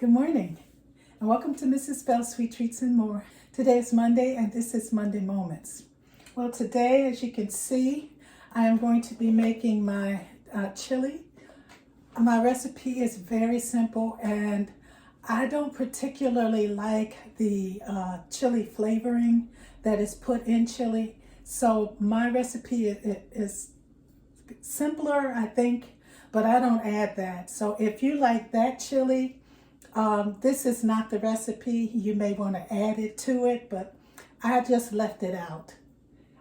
Good morning, and welcome to Mrs. Bell's Sweet Treats and More. Today is Monday, and this is Monday Moments. Well, today, as you can see, I am going to be making my chili. My recipe is very simple, and I don't particularly like the chili flavoring that is put in chili. So my recipe is simpler, I think, but I don't add that. So if you like that chili, this is not the recipe. You may want to add it to it, but I just left it out.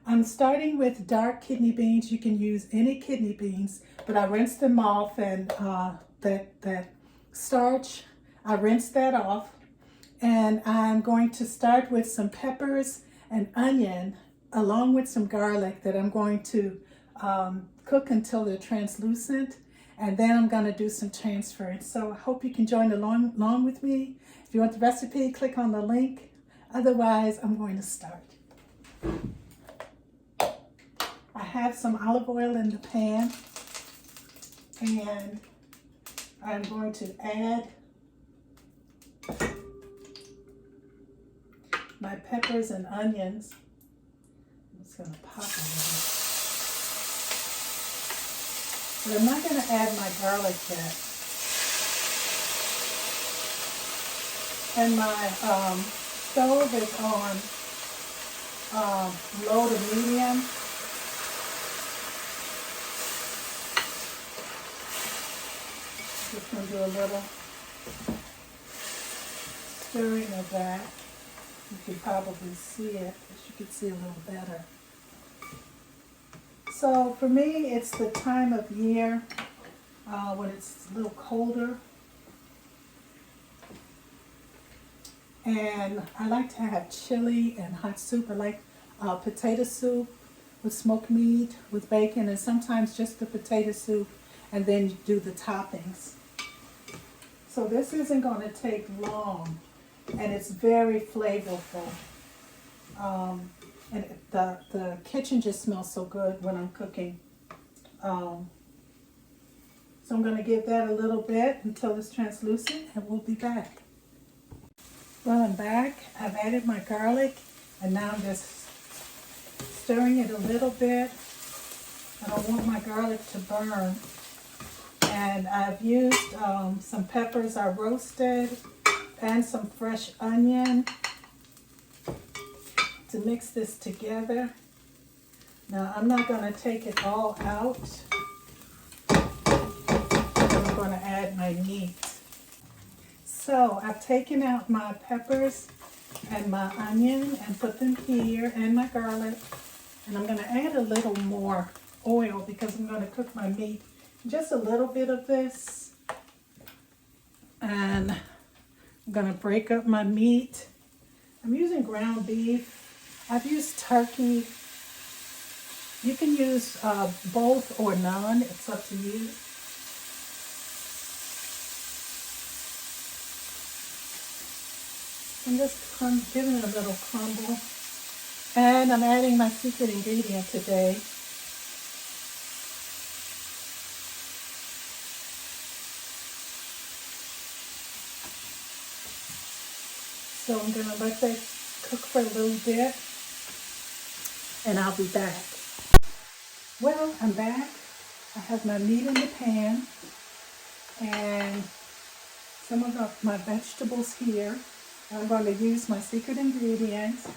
I'm starting with dark kidney beans. You can use any kidney beans, but I rinsed them off, and that starch, I rinsed that off. And I'm going to start with some peppers and onion along with some garlic that I'm going to cook until they're translucent. And then I'm going to do some transferring. So I hope you can join along with me. If you want the recipe, click on the link. Otherwise, I'm going to start. I have some olive oil in the pan. And I'm going to add my peppers and onions. I'm just going to pop them in. But I'm not going to add my garlic yet. And my stove is on low to medium. Just going to do a little stirring of that. You can probably see it, but you can see a little better. So for me, it's the time of year when it's a little colder. And I like to have chili and hot soup. I like potato soup with smoked meat, with bacon, and sometimes just the potato soup, and then you do the toppings. So this isn't going to take long, and it's very flavorful. And the kitchen just smells so good when I'm cooking. So I'm going to give that a little bit until it's translucent, and we'll be back. Well, I'm back. I've added my garlic, and now I'm just stirring it a little bit. I don't want my garlic to burn. And I've used some peppers I roasted and some fresh onion to mix this together. Now I'm not going to take it all out. I'm going to add my meat. So I've taken out my peppers and my onion and put them here, and my garlic. And I'm going to add a little more oil because I'm going to cook my meat. Just a little bit of this. And I'm going to break up my meat. I'm using ground beef. I've used turkey. You can use both or none. It's up to you. I'm just giving it a little crumble. And I'm adding my secret ingredient today. So I'm going to let that cook for a little bit, and I'll be back. Well, I'm back. I have my meat in the pan, and some of my vegetables here. I'm going to use my secret ingredients.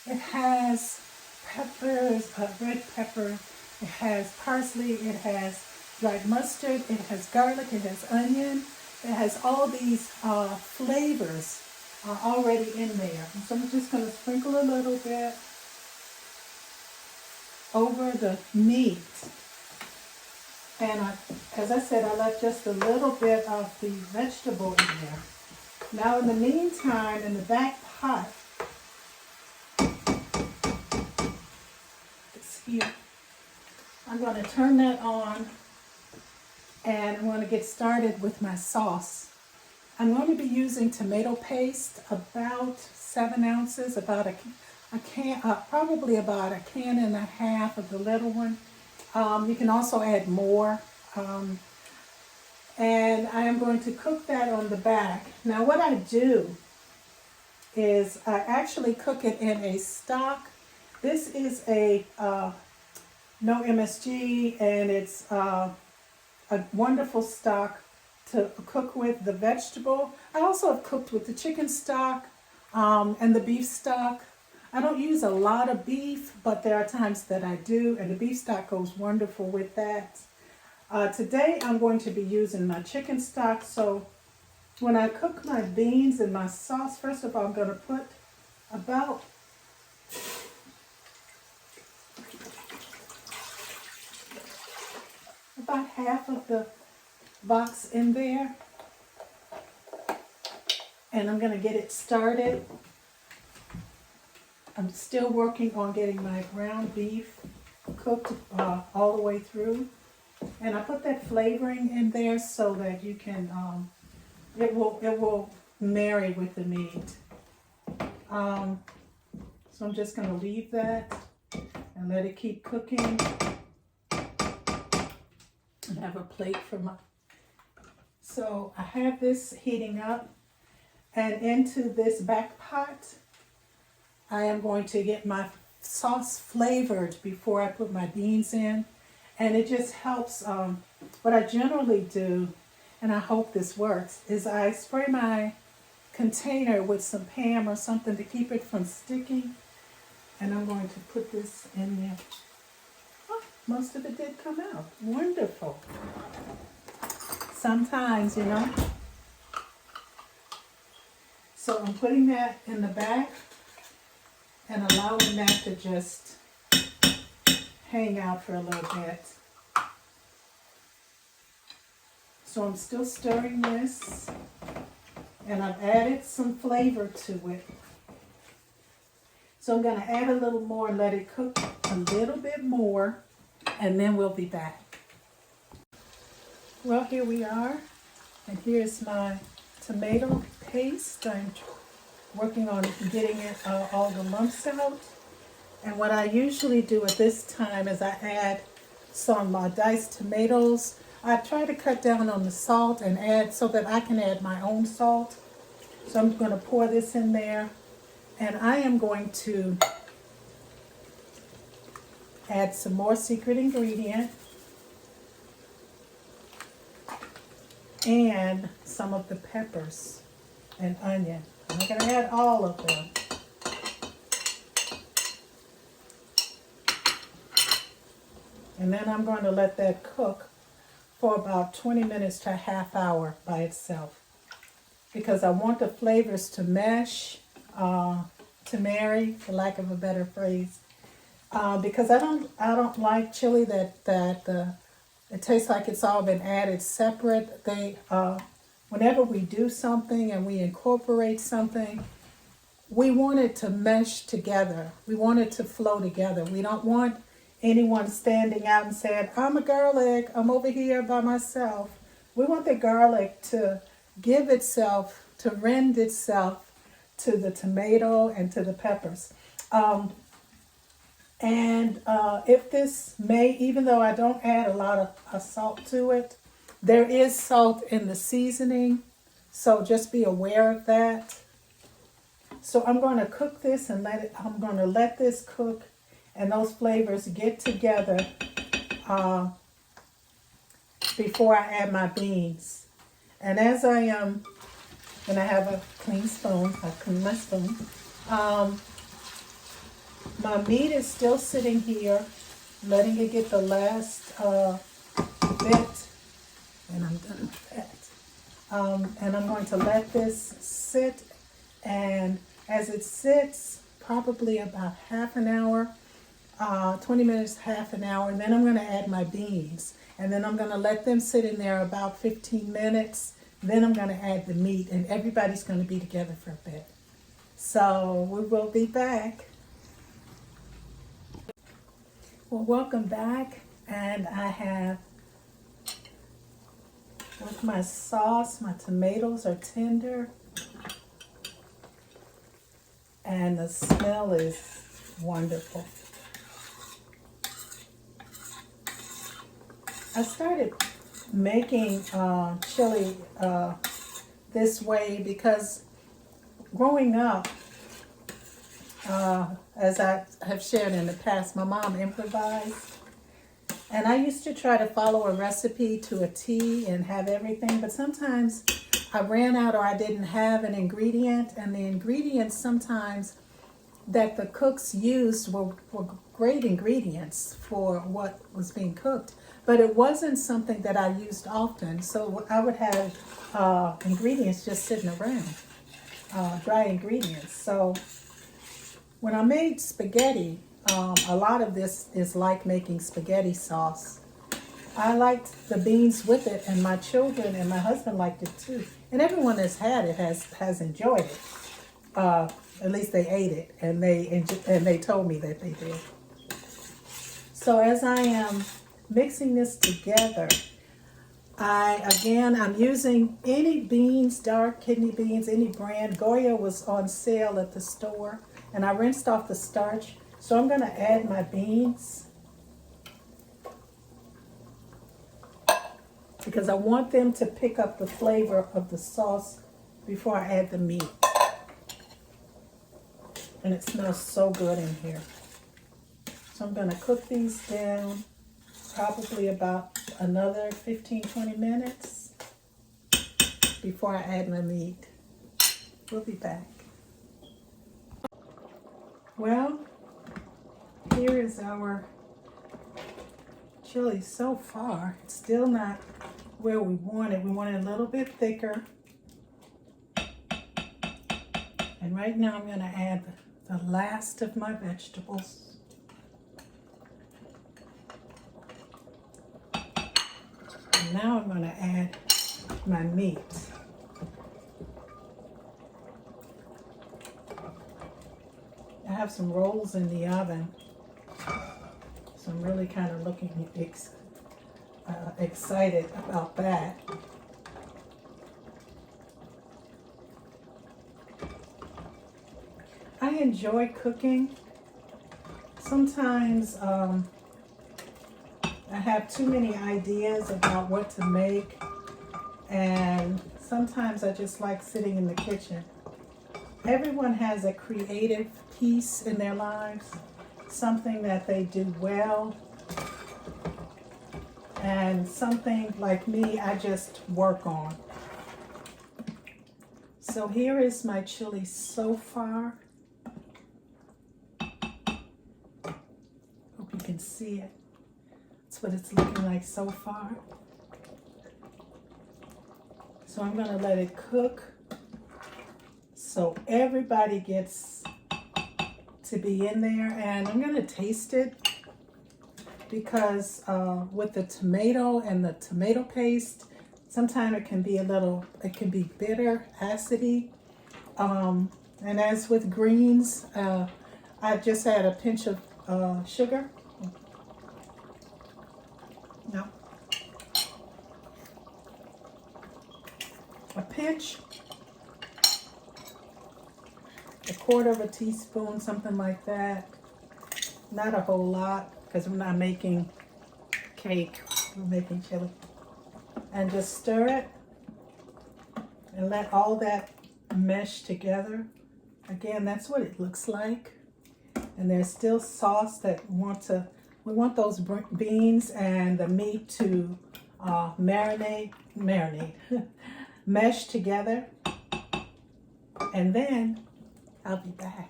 It has peppers, red pepper, it has parsley, it has dried mustard, it has garlic, it has onion. It has all these flavors already in there. And so I'm just going to sprinkle a little bit over the meat. And as I said, I left just a little bit of the vegetable in there. Now in the meantime, in the back pot, it's here. I'm going to turn that on. And I'm going to get started with my sauce. I'm going to be using tomato paste, about 7 ounces, about a can, probably about a can and a half of the little one. You can also add more. And I am going to cook that on the back. Now what I do is I actually cook it in a stock. This is a no MSG, and it's a wonderful stock to cook with the vegetable. I also have cooked with the chicken stock and the beef stock. I don't use a lot of beef, but there are times that I do, and the beef stock goes wonderful with that. Today I'm going to be using my chicken stock. So when I cook my beans and my sauce, first of all, I'm going to put about half of the box in there, and I'm going to get it started. I'm still working on getting my ground beef cooked all the way through, and I put that flavoring in there so that you can it will marry with the meat. So I'm just going to leave that and let it keep cooking. And have a plate for my, so I have this heating up, and into this back pot I am going to get my sauce flavored before I put my beans in. And it just helps. What I generally do, and I hope this works, is I spray my container with some Pam or something to keep it from sticking, and I'm going to put this in there. Most of it did come out. Wonderful. Sometimes, you know. So I'm putting that in the back and allowing that to just hang out for a little bit. So I'm still stirring this, and I've added some flavor to it. So I'm going to add a little more and let it cook a little bit more, and then we'll be back. Well, here we are, and here's my tomato paste. I'm working on getting it all the lumps out. And what I usually do at this time is I add some diced tomatoes. I try to cut down on the salt and add so that I can add my own salt. So I'm going to pour this in there, and I am going to add some more secret ingredient and some of the peppers and onion. I'm not going to add all of them. And then I'm going to let that cook for about 20 minutes to a half hour by itself, because I want the flavors to mesh, to marry, for lack of a better phrase. Because I don't like chili that it tastes like it's all been added separate. Whenever we do something and we incorporate something, we want it to mesh together. We want it to flow together. We don't want anyone standing out and saying, I'm a garlic, I'm over here by myself. We want the garlic to give itself, to rend itself to the tomato and to the peppers. If this may, even though I don't add a lot of salt to it, there is salt in the seasoning, so just be aware of that. So I'm going to cook this and I'm going to let this cook and those flavors get together before I add my beans. And as I am, and I have a clean spoon, I clean my spoon. My meat is still sitting here, letting it get the last bit, and I'm done with that. And I'm going to let this sit, and as it sits, probably about half an hour, 20 minutes, half an hour, and then I'm going to add my beans. And then I'm going to let them sit in there about 15 minutes. Then I'm going to add the meat, and everybody's going to be together for a bit. So we will be back. Well, welcome back. And I have, with my sauce, my tomatoes are tender. And the smell is wonderful. I started making chili this way because growing up, as I have shared in the past, my mom improvised. And I used to try to follow a recipe to a T and have everything, but sometimes I ran out or I didn't have an ingredient, and the ingredients sometimes that the cooks used were great ingredients for what was being cooked, but it wasn't something that I used often. So I would have ingredients just sitting around, dry ingredients. So when I made spaghetti, a lot of this is like making spaghetti sauce. I liked the beans with it, and my children and my husband liked it too. And everyone that's had it has enjoyed it. At least they ate it, and they told me that they did. So as I am mixing this together, I'm using any beans, dark kidney beans, any brand. Goya was on sale at the store, and I rinsed off the starch. So I'm going to add my beans because I want them to pick up the flavor of the sauce before I add the meat. And it smells so good in here. So I'm going to cook these down probably about another 15-20 minutes before I add my meat. We'll be back. Well, here is our chili so far. It's still not where we want it. We want it a little bit thicker. And right now I'm going to add the last of my vegetables. And now I'm going to add my meat. I have some rolls in the oven, so I'm really kind of looking excited about that. I enjoy cooking. Sometimes I have too many ideas about what to make, and sometimes I just like sitting in the kitchen. Everyone has a creative piece in their lives, something that they do well, and something like me, I just work on. So here is my chili so far. Hope you can see it. That's what it's looking like so far. So I'm going to let it cook so everybody gets to be in there, and I'm going to taste it because with the tomato and the tomato paste, sometimes it can be bitter, acidy. And as with greens, I just add a pinch of sugar. No. A pinch. A quarter of a teaspoon, something like that. Not a whole lot, because we're not making cake, we're making chili. And just stir it and let all that mesh together. Again, that's what it looks like. And there's still sauce that we want those beans and the meat to mesh together. And then I'll be back.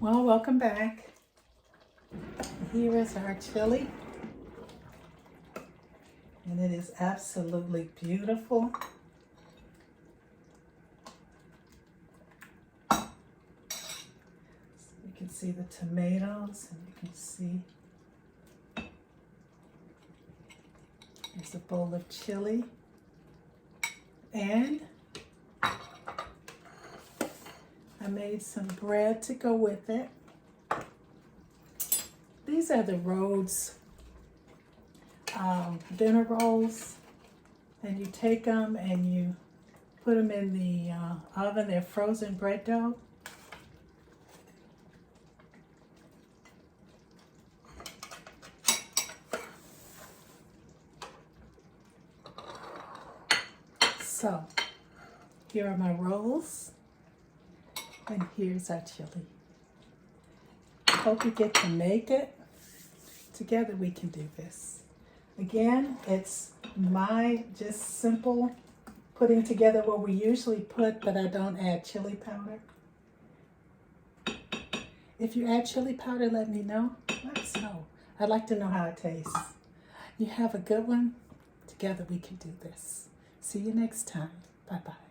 Well, welcome back. Here is our chili. And it is absolutely beautiful. You can see the tomatoes, and you can see there's a bowl of chili. And I made some bread to go with it. These are the Rhodes dinner rolls, and you take them and you put them in the oven. They're frozen bread dough. So, here are my rolls, and here's our chili. Hope you get to make it. Together we can do this. Again, it's my just simple putting together what we usually put, but I don't add chili powder. If you add chili powder, let me know. Let us know. I'd like to know how it tastes. You have a good one. Together we can do this. See you next time. Bye-bye.